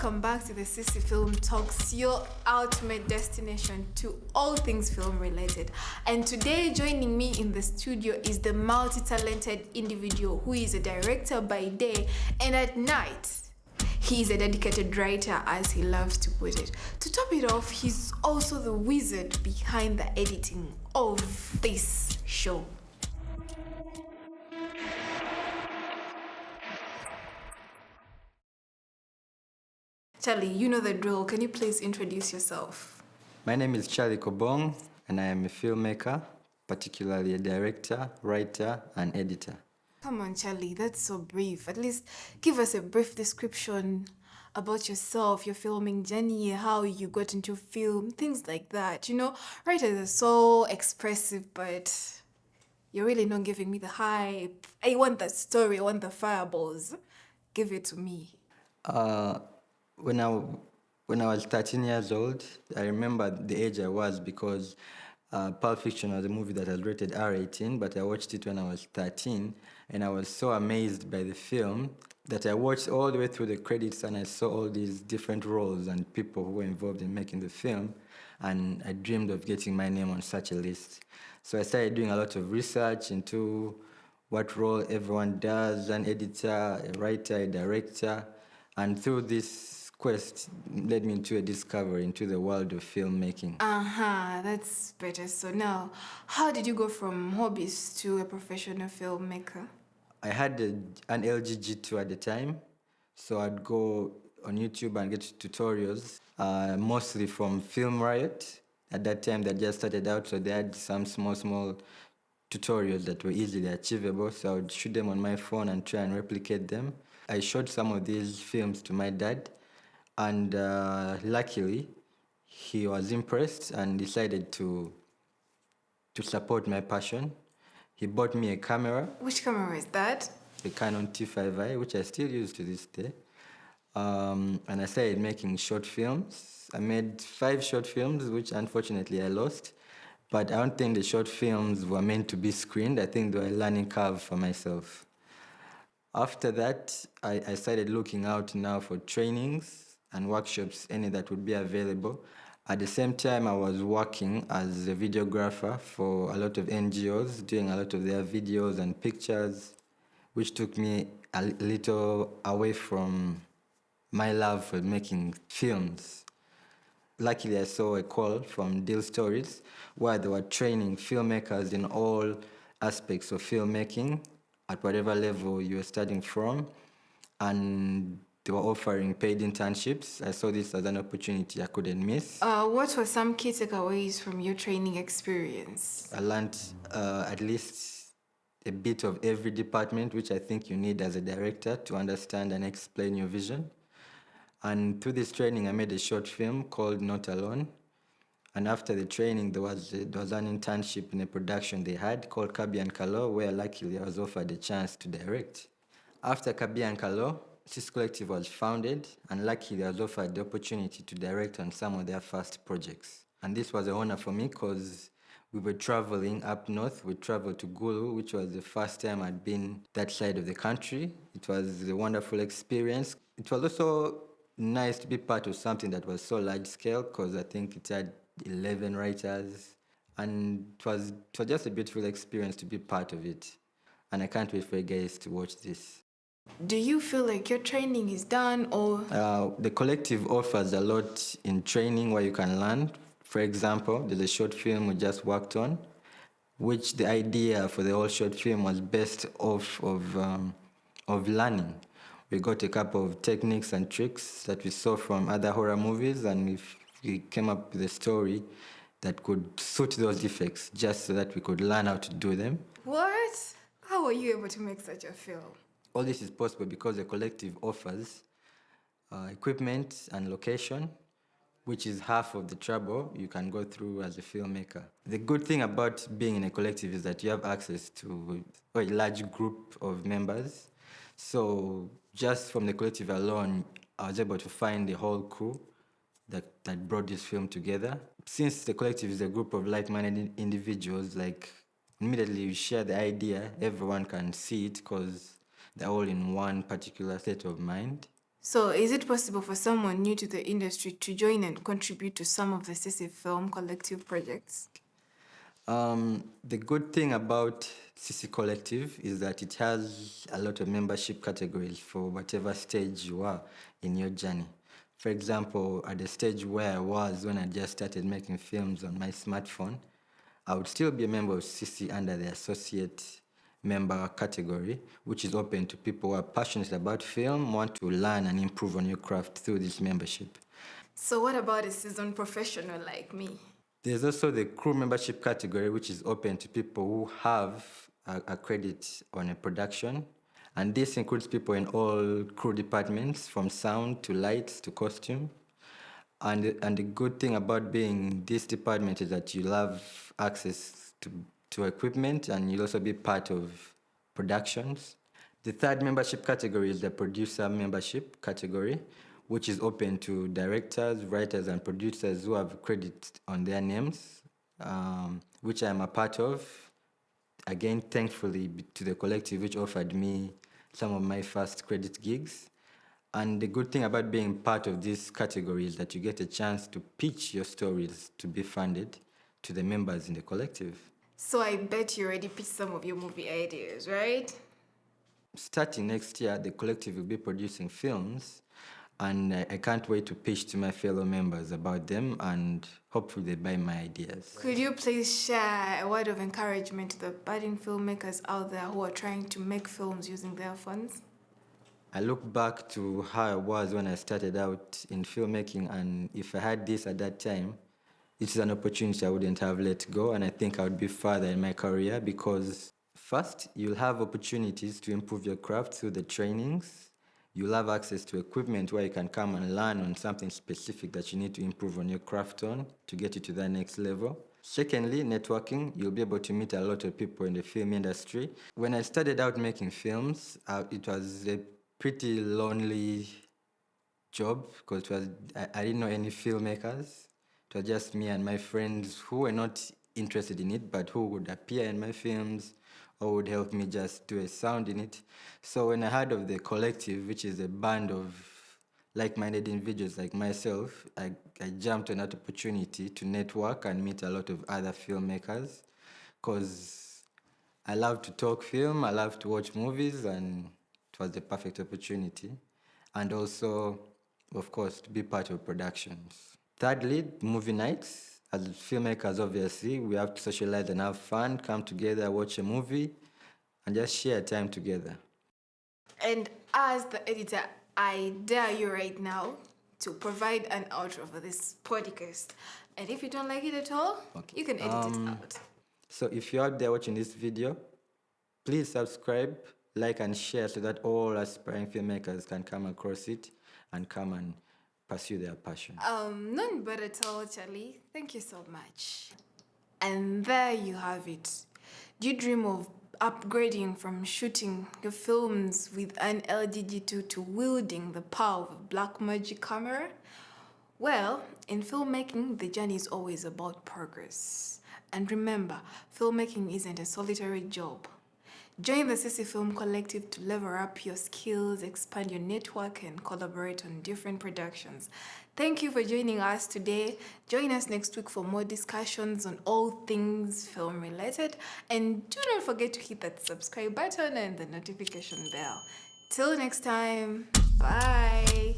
welcome back to the Sisi Film Talks, your ultimate destination to all things film related. And today joining me in the studio is the multi-talented individual who is a director by day and at night he is a dedicated writer, as he loves to put it. To top it off, he's also the wizard behind the editing of this show. Charlie, you know the drill. Can you please introduce yourself? My name is Charlie Kobong, and I am a filmmaker, particularly a director, writer, and editor. Come on, Charlie, that's so brief. At least give us a brief description about yourself, your filming journey, how you got into film, things like that. You know, writers are so expressive, but you're really not giving me the hype. I want that story, I want the fireballs. Give it to me. When I was 13 years old, I remember the age I was because Pulp Fiction was a movie that was rated R18, but I watched it when I was 13, and I was so amazed by the film that I watched all the way through the credits, and I saw all these different roles and people who were involved in making the film, and I dreamed of getting my name on such a list. So I started doing a lot of research into what role everyone does, an editor, a writer, a director, and through this quest led me into a discovery into the world of filmmaking. That's better. So now, how did you go from hobbies to a professional filmmaker? I had an LG G2 at the time, so I'd go on YouTube and get tutorials, mostly from Film Riot. At that time, they just started out, so they had some small tutorials that were easily achievable, so I would shoot them on my phone and try and replicate them. I showed some of these films to my dad, and luckily, he was impressed and decided to support my passion. He bought me a camera. Which camera is that? A Canon T5i, which I still use to this day. And I started making short films. I made 5 short films, which unfortunately I lost. But I don't think the short films were meant to be screened. I think they were a learning curve for myself. After that, I started looking out now for trainings and workshops, any that would be available. At the same time, I was working as a videographer for a lot of NGOs, doing a lot of their videos and pictures, which took me a little away from my love for making films. Luckily, I saw a call from Dilstories where they were training filmmakers in all aspects of filmmaking at whatever level you were studying from, and they were offering paid internships. I saw this as an opportunity I couldn't miss. What were some key takeaways from your training experience? I learned at least a bit of every department, which I think you need as a director to understand and explain your vision. And through this training, I made a short film called Not Alone. And after the training, there was an internship in a production they had called Kabi and Kalo, where luckily I was offered a chance to direct. After Kabi and Kalo, Sisi Collective was founded, and luckily I was offered the opportunity to direct on some of their first projects. And this was an honor for me because we were traveling up north. We traveled to Gulu, which was the first time I'd been that side of the country. It was a wonderful experience. It was also nice to be part of something that was so large scale because I think it had 11 writers, and it was just a beautiful experience to be part of it. And I can't wait for you guys to watch this. Do you feel like your training is done, or? The collective offers a lot in training where you can learn. For example, there's a short film we just worked on, which the idea for the whole short film was based off of learning. We got a couple of techniques and tricks that we saw from other horror movies, and we came up with a story that could suit those defects just so that we could learn how to do them. What? How were you able to make such a film? All this is possible because the collective offers equipment and location, which is half of the trouble you can go through as a filmmaker. The good thing about being in a collective is that you have access to a large group of members. So just from the collective alone, I was able to find the whole crew that brought this film together. Since the collective is a group of like-minded individuals, like immediately you share the idea, everyone can see it because they're all in one particular state of mind. So, is it possible for someone new to the industry to join and contribute to some of the Sisi Film Collective projects? The good thing about Sisi Collective is that it has a lot of membership categories for whatever stage you are in your journey. For example, at the stage where I was when I just started making films on my smartphone, I would still be a member of Sisi under the associate member category, which is open to people who are passionate about film, want to learn and improve on your craft through this membership. So, what about a seasoned professional like me? There's also the crew membership category, which is open to people who have a credit on a production. And this includes people in all crew departments, from sound to lights to costume. And the good thing about being in this department is that you'll have access to equipment, and you'll also be part of productions. The third membership category is the producer membership category, which is open to directors, writers, and producers who have credit on their names, which I'm a part of. Again, thankfully to the collective, which offered me some of my first credit gigs. And the good thing about being part of this category is that you get a chance to pitch your stories to be funded to the members in the collective. So, I bet you already pitched some of your movie ideas, right? Starting next year, the collective will be producing films, and I can't wait to pitch to my fellow members about them, and hopefully they buy my ideas. Could you please share a word of encouragement to the budding filmmakers out there who are trying to make films using their phones? I look back to how I was when I started out in filmmaking, and if I had this at that time, it's an opportunity I wouldn't have let go, and I think I would be further in my career because first, you'll have opportunities to improve your craft through the trainings. You'll have access to equipment where you can come and learn on something specific that you need to improve on your craft on to get you to that next level. Secondly, networking. You'll be able to meet a lot of people in the film industry. When I started out making films, it was a pretty lonely job because I didn't know any filmmakers. It was just me and my friends who were not interested in it, but who would appear in my films or would help me just do a sound in it. So when I heard of the collective, which is a band of like-minded individuals like myself, I jumped on that opportunity to network and meet a lot of other filmmakers because I love to talk film, I love to watch movies, and it was the perfect opportunity. And also, of course, to be part of productions. Thirdly, movie nights. As filmmakers, obviously, we have to socialize and have fun, come together, watch a movie, and just share time together. And as the editor, I dare you right now to provide an outro for this podcast. And if you don't like it at all, you can edit it out. So if you're out there watching this video, please subscribe, like, and share so that all aspiring filmmakers can come across it and come and pursue their passion. None but at all, Charlie. Thank you so much. And there you have it. Do you dream of upgrading from shooting your films with an LG-G2 to wielding the power of a black magic camera? Well, in filmmaking, the journey is always about progress. And remember, filmmaking isn't a solitary job. Join the Sisi Film Collective to level up your skills, expand your network, and collaborate on different productions. Thank you for joining us today. Join us next week for more discussions on all things film related. And do not forget to hit that subscribe button and the notification bell. Till next time, bye.